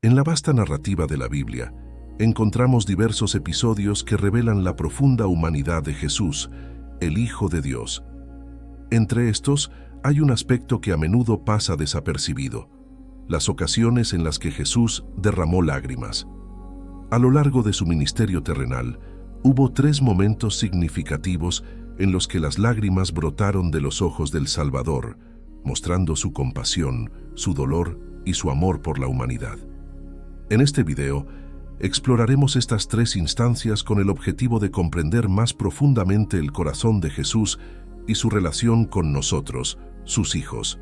En la vasta narrativa de la Biblia, encontramos diversos episodios que revelan la profunda humanidad de Jesús, el Hijo de Dios. Entre estos, hay un aspecto que a menudo pasa desapercibido: las ocasiones en las que Jesús derramó lágrimas. A lo largo de su ministerio terrenal, hubo 3 momentos significativos en los que las lágrimas brotaron de los ojos del Salvador, mostrando su compasión, su dolor y su amor por la humanidad. En este video, exploraremos estas 3 instancias con el objetivo de comprender más profundamente el corazón de Jesús y su relación con nosotros, sus hijos.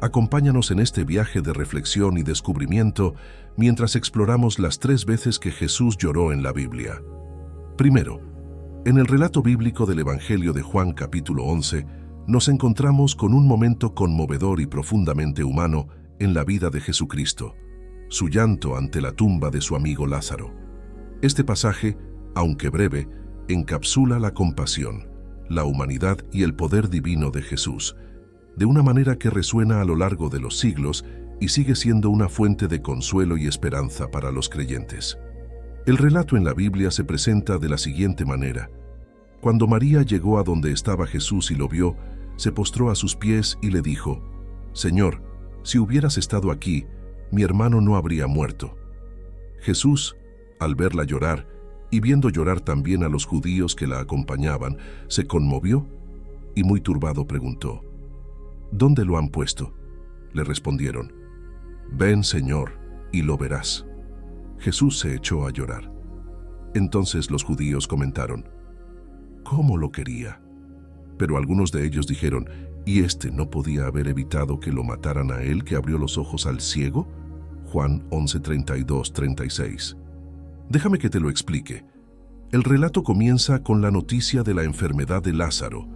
Acompáñanos en este viaje de reflexión y descubrimiento mientras exploramos las 3 veces que Jesús lloró en la Biblia. Primero, en el relato bíblico del Evangelio de Juan capítulo 11, nos encontramos con un momento conmovedor y profundamente humano en la vida de Jesucristo: su llanto ante la tumba de su amigo Lázaro. Este pasaje, aunque breve, encapsula la compasión, la humanidad y el poder divino de Jesús, de una manera que resuena a lo largo de los siglos y sigue siendo una fuente de consuelo y esperanza para los creyentes. El relato en la Biblia se presenta de la siguiente manera: cuando María llegó a donde estaba Jesús y lo vio, se postró a sus pies y le dijo: «Señor, si hubieras estado aquí, mi hermano no habría muerto». Jesús, al verla llorar, y viendo llorar también a los judíos que la acompañaban, se conmovió y muy turbado preguntó: «¿Dónde lo han puesto?». Le respondieron: «Ven, Señor, y lo verás». Jesús se echó a llorar. Entonces los judíos comentaron: «¿Cómo lo quería?». Pero algunos de ellos dijeron: «¿Y éste no podía haber evitado que lo mataran a él que abrió los ojos al ciego?». Juan 11:32-36. Déjame que te lo explique. El relato comienza con la noticia de la enfermedad de Lázaro,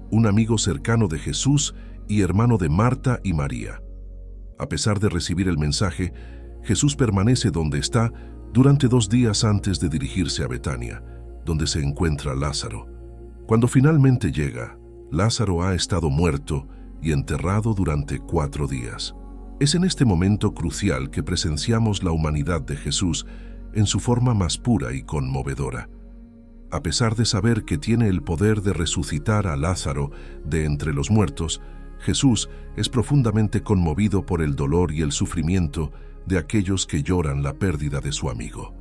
un amigo cercano de Jesús y hermano de Marta y María. A pesar de recibir el mensaje, Jesús permanece donde está durante 2 días antes de dirigirse a Betania, donde se encuentra Lázaro. Cuando finalmente llega, Lázaro ha estado muerto y enterrado durante 4 días. Es en este momento crucial que presenciamos la humanidad de Jesús en su forma más pura y conmovedora. A pesar de saber que tiene el poder de resucitar a Lázaro de entre los muertos, Jesús es profundamente conmovido por el dolor y el sufrimiento de aquellos que lloran la pérdida de su amigo.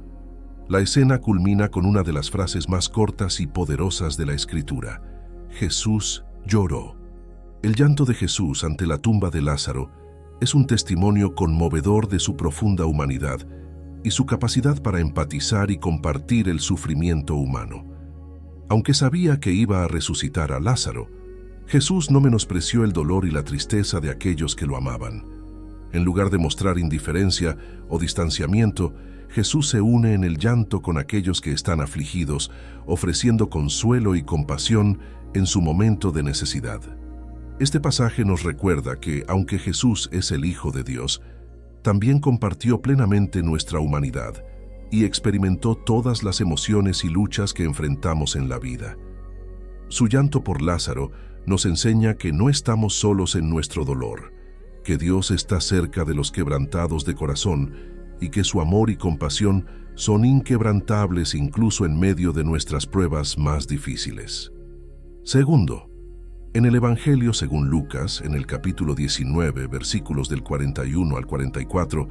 La escena culmina con una de las frases más cortas y poderosas de la Escritura: Jesús lloró. El llanto de Jesús ante la tumba de Lázaro es un testimonio conmovedor de su profunda humanidad y su capacidad para empatizar y compartir el sufrimiento humano. Aunque sabía que iba a resucitar a Lázaro, Jesús no menospreció el dolor y la tristeza de aquellos que lo amaban. En lugar de mostrar indiferencia o distanciamiento, Jesús se une en el llanto con aquellos que están afligidos, ofreciendo consuelo y compasión en su momento de necesidad. Este pasaje nos recuerda que, aunque Jesús es el Hijo de Dios, también compartió plenamente nuestra humanidad y experimentó todas las emociones y luchas que enfrentamos en la vida. Su llanto por Lázaro nos enseña que no estamos solos en nuestro dolor, que Dios está cerca de los quebrantados de corazón y que su amor y compasión son inquebrantables incluso en medio de nuestras pruebas más difíciles. Segundo, en el Evangelio según Lucas, en el capítulo 19, versículos del 41 al 44,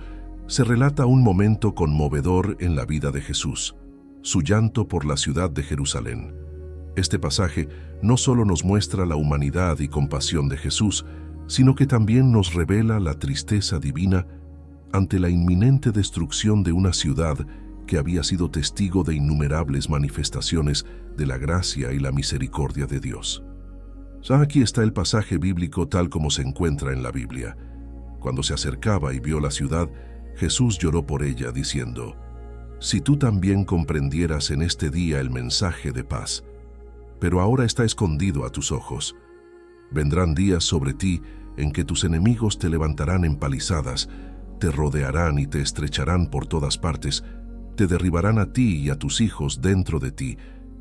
se relata un momento conmovedor en la vida de Jesús: su llanto por la ciudad de Jerusalén. Este pasaje no solo nos muestra la humanidad y compasión de Jesús, sino que también nos revela la tristeza divina ante la inminente destrucción de una ciudad que había sido testigo de innumerables manifestaciones de la gracia y la misericordia de Dios. Aquí está el pasaje bíblico tal como se encuentra en la Biblia. Cuando se acercaba y vio la ciudad, Jesús lloró por ella, diciendo: «Si tú también comprendieras en este día el mensaje de paz, pero ahora está escondido a tus ojos. Vendrán días sobre ti en que tus enemigos te levantarán empalizadas, te rodearán y te estrecharán por todas partes, te derribarán a ti y a tus hijos dentro de ti,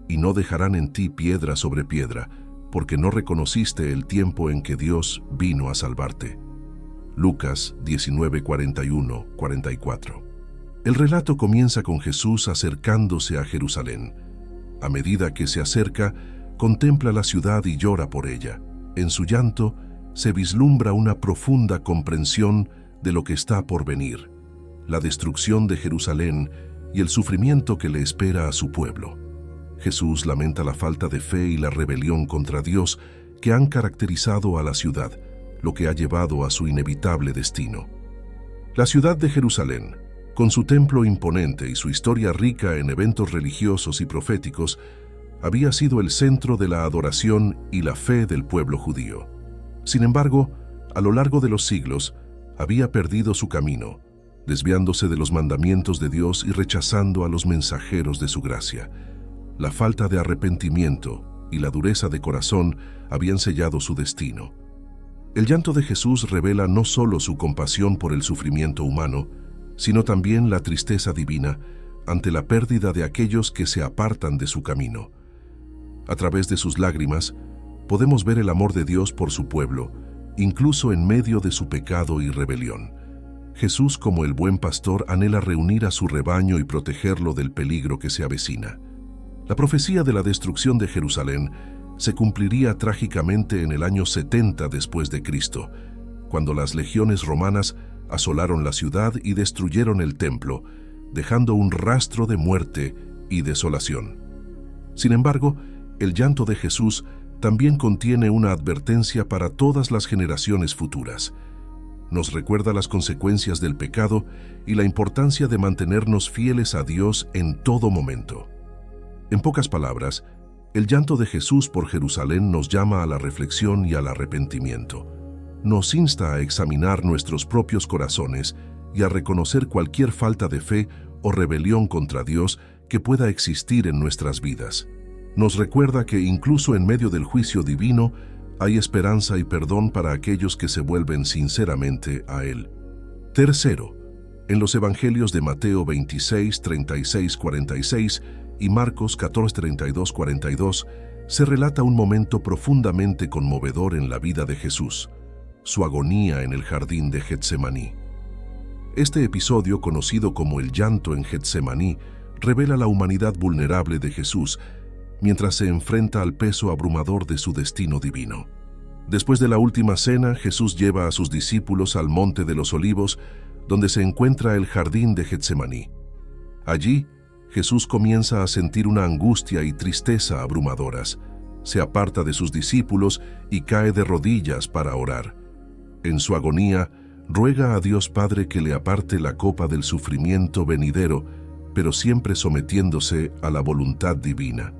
y no dejarán en ti piedra sobre piedra, porque no reconociste el tiempo en que Dios vino a salvarte». Lucas 19:41-44. El relato comienza con Jesús acercándose a Jerusalén. A medida que se acerca, contempla la ciudad y llora por ella. En su llanto se vislumbra una profunda comprensión de lo que está por venir, la destrucción de Jerusalén y el sufrimiento que le espera a su pueblo. Jesús lamenta la falta de fe y la rebelión contra Dios que han caracterizado a la ciudad, lo que ha llevado a su inevitable destino. La ciudad de Jerusalén, con su templo imponente y su historia rica en eventos religiosos y proféticos, había sido el centro de la adoración y la fe del pueblo judío. Sin embargo, a lo largo de los siglos, había perdido su camino, desviándose de los mandamientos de Dios y rechazando a los mensajeros de su gracia. La falta de arrepentimiento y la dureza de corazón habían sellado su destino. El llanto de Jesús revela no solo su compasión por el sufrimiento humano, sino también la tristeza divina ante la pérdida de aquellos que se apartan de su camino. A través de sus lágrimas, podemos ver el amor de Dios por su pueblo, incluso en medio de su pecado y rebelión. Jesús, como el buen pastor, anhela reunir a su rebaño y protegerlo del peligro que se avecina. La profecía de la destrucción de Jerusalén se cumpliría trágicamente en el año 70 después de Cristo, cuando las legiones romanas asolaron la ciudad y destruyeron el templo, dejando un rastro de muerte y desolación. Sin embargo, el llanto de Jesús también contiene una advertencia para todas las generaciones futuras. Nos recuerda las consecuencias del pecado y la importancia de mantenernos fieles a Dios en todo momento. En pocas palabras, el llanto de Jesús por Jerusalén nos llama a la reflexión y al arrepentimiento. Nos insta a examinar nuestros propios corazones y a reconocer cualquier falta de fe o rebelión contra Dios que pueda existir en nuestras vidas. Nos recuerda que incluso en medio del juicio divino hay esperanza y perdón para aquellos que se vuelven sinceramente a Él. Tercero, en los evangelios de Mateo 26, 36, 46 y Marcos 14, 32, 42, se relata un momento profundamente conmovedor en la vida de Jesús, su agonía en el jardín de Getsemaní. Este episodio, conocido como el llanto en Getsemaní, revela la humanidad vulnerable de Jesús mientras se enfrenta al peso abrumador de su destino divino. Después de la última cena, Jesús lleva a sus discípulos al Monte de los Olivos, donde se encuentra el jardín de Getsemaní. Allí, Jesús comienza a sentir una angustia y tristeza abrumadoras. Se aparta de sus discípulos y cae de rodillas para orar. En su agonía, ruega a Dios Padre que le aparte la copa del sufrimiento venidero, pero siempre sometiéndose a la voluntad divina.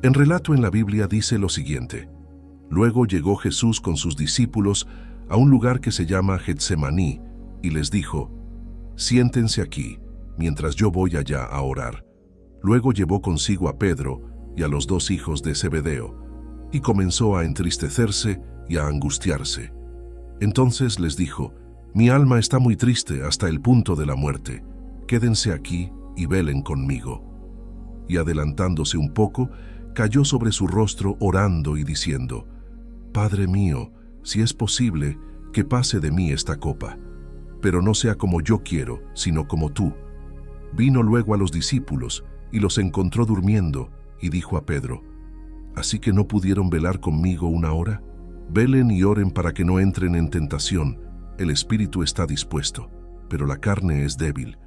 El relato en la Biblia dice lo siguiente: luego llegó Jesús con sus discípulos a un lugar que se llama Getsemaní y les dijo: siéntense aquí, mientras yo voy allá a orar. Luego llevó consigo a Pedro y a los dos hijos de Zebedeo, y comenzó a entristecerse y a angustiarse. Entonces les dijo: mi alma está muy triste hasta el punto de la muerte. Quédense aquí y velen conmigo. Y adelantándose un poco, cayó sobre su rostro orando y diciendo: Padre mío, si es posible, que pase de mí esta copa, pero no sea como yo quiero, sino como tú. Vino luego a los discípulos y los encontró durmiendo, y dijo a Pedro: ¿así que no pudieron velar conmigo una hora? Velen y oren para que no entren en tentación. El espíritu está dispuesto, pero la carne es débil.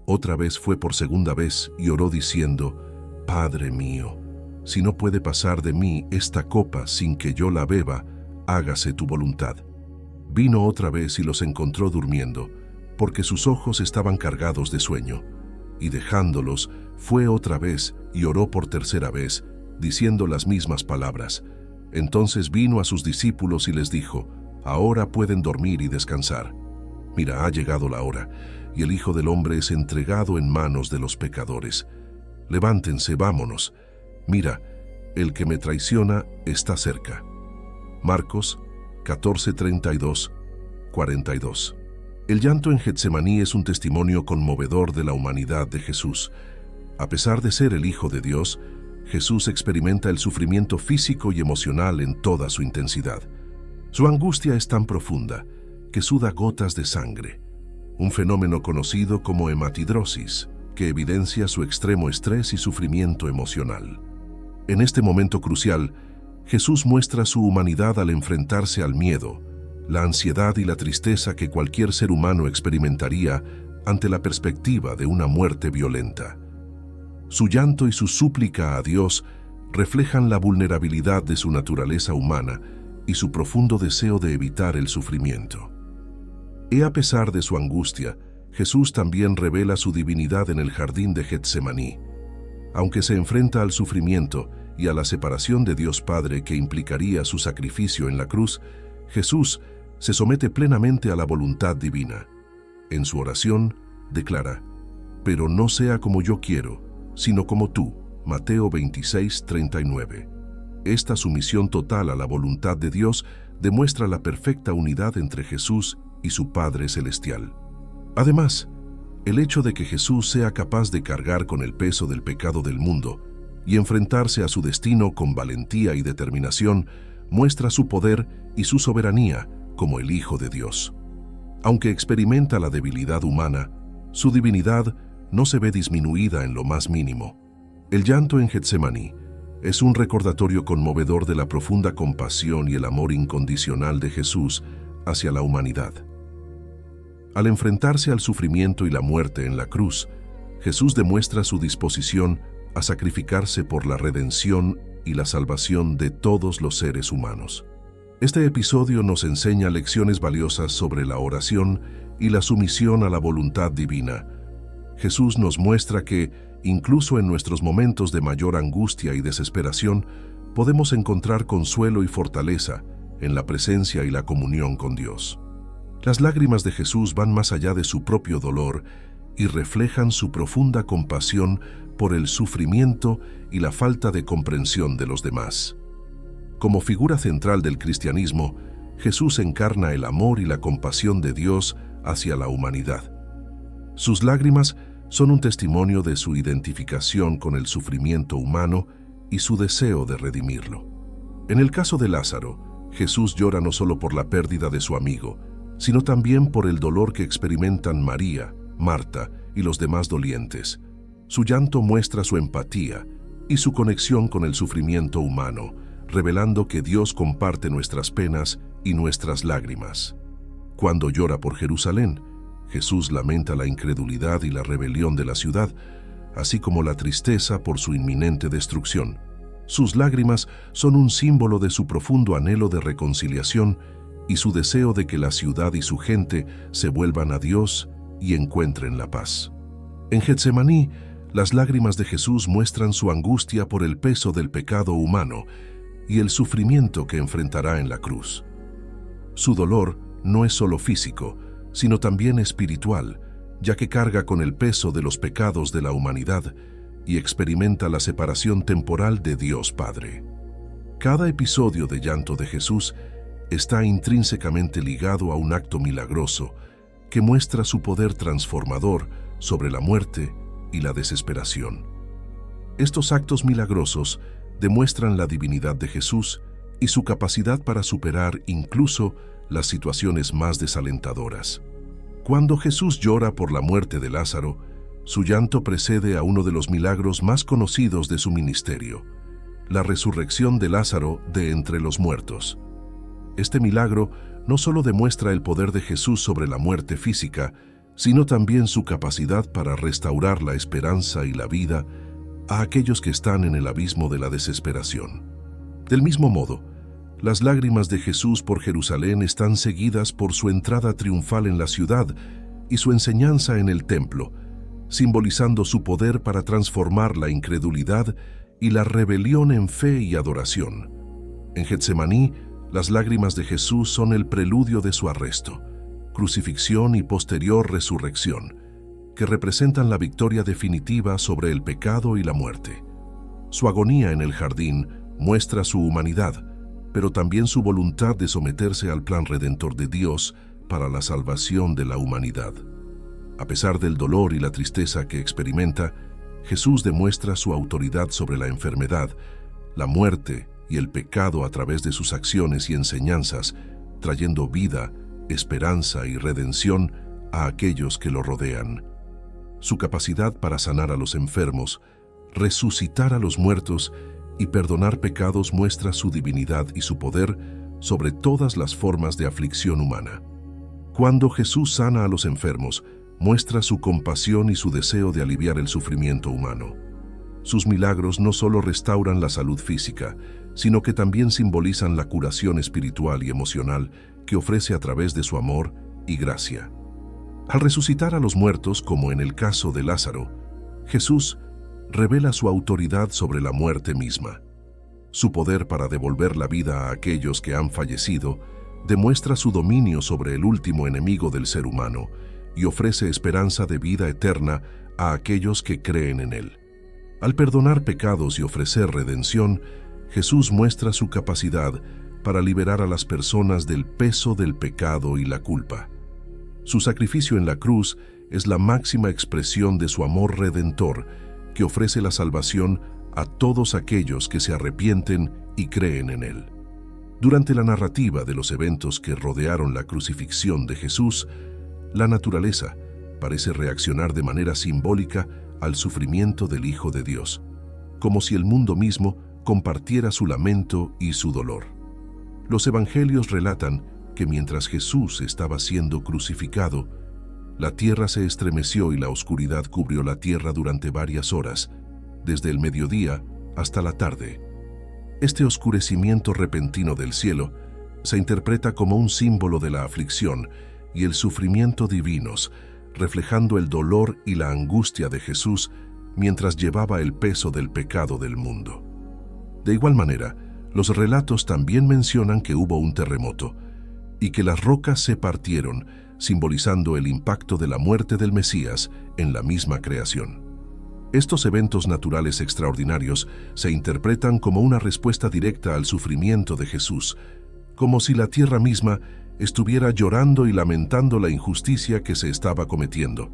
Otra vez fue por segunda vez y oró diciendo: Padre mío, si no puede pasar de mí esta copa sin que yo la beba, hágase tu voluntad. Vino otra vez y los encontró durmiendo, porque sus ojos estaban cargados de sueño. Y dejándolos, fue otra vez y oró por tercera vez, diciendo las mismas palabras. Entonces vino a sus discípulos y les dijo: ahora pueden dormir y descansar. Mira, ha llegado la hora, y el Hijo del Hombre es entregado en manos de los pecadores. Levántense, vámonos. Mira, el que me traiciona está cerca. Marcos 14, 32, 42. El llanto en Getsemaní es un testimonio conmovedor de la humanidad de Jesús. A pesar de ser el Hijo de Dios, Jesús experimenta el sufrimiento físico y emocional en toda su intensidad. Su angustia es tan profunda que suda gotas de sangre. un fenómeno conocido como hematidrosis, que evidencia su extremo estrés y sufrimiento emocional. En este momento crucial, Jesús muestra su humanidad al enfrentarse al miedo, la ansiedad y la tristeza que cualquier ser humano experimentaría ante la perspectiva de una muerte violenta. Su llanto y su súplica a Dios reflejan la vulnerabilidad de su naturaleza humana y su profundo deseo de evitar el sufrimiento. A pesar de su angustia, Jesús también revela su divinidad en el jardín de Getsemaní. Aunque se enfrenta al sufrimiento y a la separación de Dios Padre que implicaría su sacrificio en la cruz, Jesús se somete plenamente a la voluntad divina. En su oración, declara: «Pero no sea como yo quiero, sino como tú». Mateo 26:39. Esta sumisión total a la voluntad de Dios demuestra la perfecta unidad entre Jesús y su Padre Celestial. Además, el hecho de que Jesús sea capaz de cargar con el peso del pecado del mundo y enfrentarse a su destino con valentía y determinación muestra su poder y su soberanía como el Hijo de Dios. Aunque experimenta la debilidad humana, su divinidad no se ve disminuida en lo más mínimo. El llanto en Getsemaní es un recordatorio conmovedor de la profunda compasión y el amor incondicional de Jesús hacia la humanidad. Al enfrentarse al sufrimiento y la muerte en la cruz, Jesús demuestra su disposición a sacrificarse por la redención y la salvación de todos los seres humanos. Este episodio nos enseña lecciones valiosas sobre la oración y la sumisión a la voluntad divina. Jesús nos muestra que, incluso en nuestros momentos de mayor angustia y desesperación, podemos encontrar consuelo y fortaleza en la presencia y la comunión con Dios. Las lágrimas de Jesús van más allá de su propio dolor y reflejan su profunda compasión por el sufrimiento y la falta de comprensión de los demás. Como figura central del cristianismo, Jesús encarna el amor y la compasión de Dios hacia la humanidad. Sus lágrimas son un testimonio de su identificación con el sufrimiento humano y su deseo de redimirlo. En el caso de Lázaro, Jesús llora no solo por la pérdida de su amigo, sino también por el dolor que experimentan María, Marta y los demás dolientes. Su llanto muestra su empatía y su conexión con el sufrimiento humano, revelando que Dios comparte nuestras penas y nuestras lágrimas. Cuando llora por Jerusalén, Jesús lamenta la incredulidad y la rebelión de la ciudad, así como la tristeza por su inminente destrucción. Sus lágrimas son un símbolo de su profundo anhelo de reconciliación y su deseo de que la ciudad y su gente se vuelvan a Dios y encuentren la paz. En Getsemaní, las lágrimas de Jesús muestran su angustia por el peso del pecado humano y el sufrimiento que enfrentará en la cruz. Su dolor no es solo físico, sino también espiritual, ya que carga con el peso de los pecados de la humanidad y experimenta la separación temporal de Dios Padre. Cada episodio de llanto de Jesús está intrínsecamente ligado a un acto milagroso que muestra su poder transformador sobre la muerte y la desesperación. Estos actos milagrosos demuestran la divinidad de Jesús y su capacidad para superar incluso las situaciones más desalentadoras. Cuando Jesús llora por la muerte de Lázaro, su llanto precede a uno de los milagros más conocidos de su ministerio, la resurrección de Lázaro de entre los muertos. Este milagro no solo demuestra el poder de Jesús sobre la muerte física, sino también su capacidad para restaurar la esperanza y la vida a aquellos que están en el abismo de la desesperación. Del mismo modo, las lágrimas de Jesús por Jerusalén están seguidas por su entrada triunfal en la ciudad y su enseñanza en el templo, simbolizando su poder para transformar la incredulidad y la rebelión en fe y adoración. En Getsemaní, las lágrimas de Jesús son el preludio de su arresto, crucifixión y posterior resurrección, que representan la victoria definitiva sobre el pecado y la muerte. Su agonía en el jardín muestra su humanidad, pero también su voluntad de someterse al plan redentor de Dios para la salvación de la humanidad. A pesar del dolor y la tristeza que experimenta, Jesús demuestra su autoridad sobre la enfermedad, la muerte y el pecado a través de sus acciones y enseñanzas, trayendo vida, esperanza y redención a aquellos que lo rodean. Su capacidad para sanar a los enfermos, resucitar a los muertos y perdonar pecados muestra su divinidad y su poder sobre todas las formas de aflicción humana. Cuando Jesús sana a los enfermos, muestra su compasión y su deseo de aliviar el sufrimiento humano. Sus milagros no solo restauran la salud física, sino que también simbolizan la curación espiritual y emocional que ofrece a través de su amor y gracia. Al resucitar a los muertos, como en el caso de Lázaro, Jesús revela su autoridad sobre la muerte misma. Su poder para devolver la vida a aquellos que han fallecido demuestra su dominio sobre el último enemigo del ser humano y ofrece esperanza de vida eterna a aquellos que creen en él. Al perdonar pecados y ofrecer redención, Jesús muestra su capacidad para liberar a las personas del peso del pecado y la culpa. Su sacrificio en la cruz es la máxima expresión de su amor redentor, que ofrece la salvación a todos aquellos que se arrepienten y creen en él. Durante la narrativa de los eventos que rodearon la crucifixión de Jesús, la naturaleza parece reaccionar de manera simbólica al sufrimiento del Hijo de Dios, como si el mundo mismo compartiera su lamento y su dolor. Los evangelios relatan que mientras Jesús estaba siendo crucificado, la tierra se estremeció y la oscuridad cubrió la tierra durante varias horas, desde el mediodía hasta la tarde. Este oscurecimiento repentino del cielo se interpreta como un símbolo de la aflicción y el sufrimiento divinos, reflejando el dolor y la angustia de Jesús mientras llevaba el peso del pecado del mundo. De igual manera, los relatos también mencionan que hubo un terremoto y que las rocas se partieron, simbolizando el impacto de la muerte del Mesías en la misma creación. Estos eventos naturales extraordinarios se interpretan como una respuesta directa al sufrimiento de Jesús, como si la tierra misma estuviera llorando y lamentando la injusticia que se estaba cometiendo.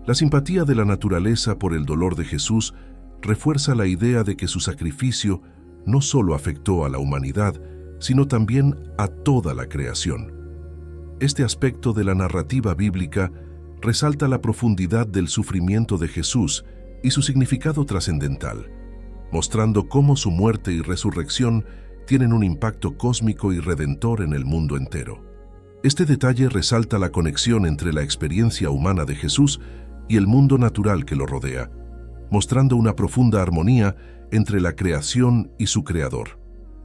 La simpatía de la naturaleza por el dolor de Jesús refuerza la idea de que su sacrificio no solo afectó a la humanidad, sino también a toda la creación. Este aspecto de la narrativa bíblica resalta la profundidad del sufrimiento de Jesús y su significado trascendental, mostrando cómo su muerte y resurrección tienen un impacto cósmico y redentor en el mundo entero. Este detalle resalta la conexión entre la experiencia humana de Jesús y el mundo natural que lo rodea, mostrando una profunda armonía entre la creación y su creador.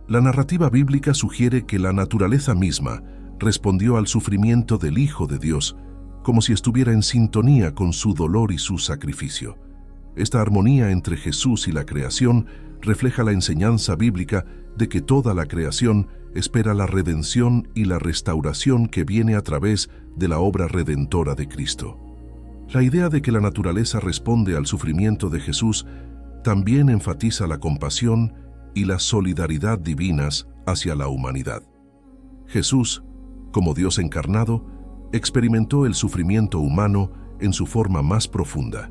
La narrativa bíblica sugiere que la naturaleza misma respondió al sufrimiento del Hijo de Dios, como si estuviera en sintonía con su dolor y su sacrificio. Esta armonía entre Jesús y la creación refleja la enseñanza bíblica de que toda la creación espera la redención y la restauración que viene a través de la obra redentora de Cristo. La idea de que la naturaleza responde al sufrimiento de Jesús también enfatiza la compasión y la solidaridad divinas hacia la humanidad. Jesús, como Dios encarnado, experimentó el sufrimiento humano en su forma más profunda,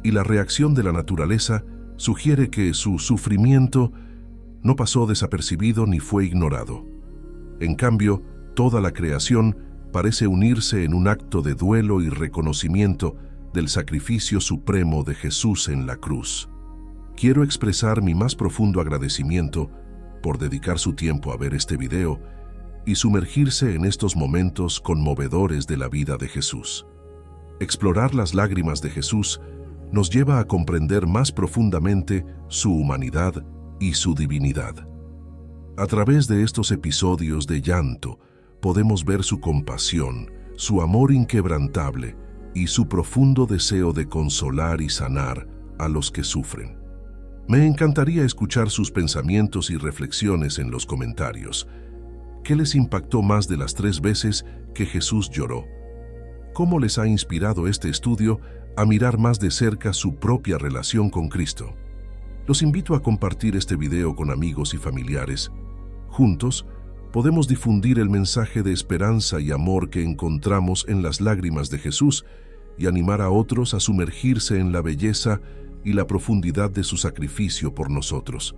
y la reacción de la naturaleza sugiere que su sufrimiento no pasó desapercibido ni fue ignorado. En cambio, toda la creación parece unirse en un acto de duelo y reconocimiento del sacrificio supremo de Jesús en la cruz. Quiero expresar mi más profundo agradecimiento por dedicar su tiempo a ver este video y sumergirse en estos momentos conmovedores de la vida de Jesús. Explorar las lágrimas de Jesús nos lleva a comprender más profundamente su humanidad y su divinidad. A través de estos episodios de llanto, podemos ver su compasión, su amor inquebrantable y su profundo deseo de consolar y sanar a los que sufren. Me encantaría escuchar sus pensamientos y reflexiones en los comentarios. ¿Qué les impactó más de las 3 veces que Jesús lloró? ¿Cómo les ha inspirado este estudio a mirar más de cerca su propia relación con Cristo? Los invito a compartir este video con amigos y familiares. Juntos, podemos difundir el mensaje de esperanza y amor que encontramos en las lágrimas de Jesús y animar a otros a sumergirse en la belleza y la profundidad de su sacrificio por nosotros.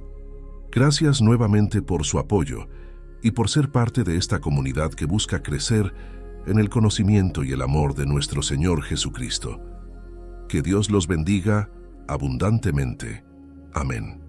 Gracias nuevamente por su apoyo y por ser parte de esta comunidad que busca crecer en el conocimiento y el amor de nuestro Señor Jesucristo. Que Dios los bendiga abundantemente. Amén.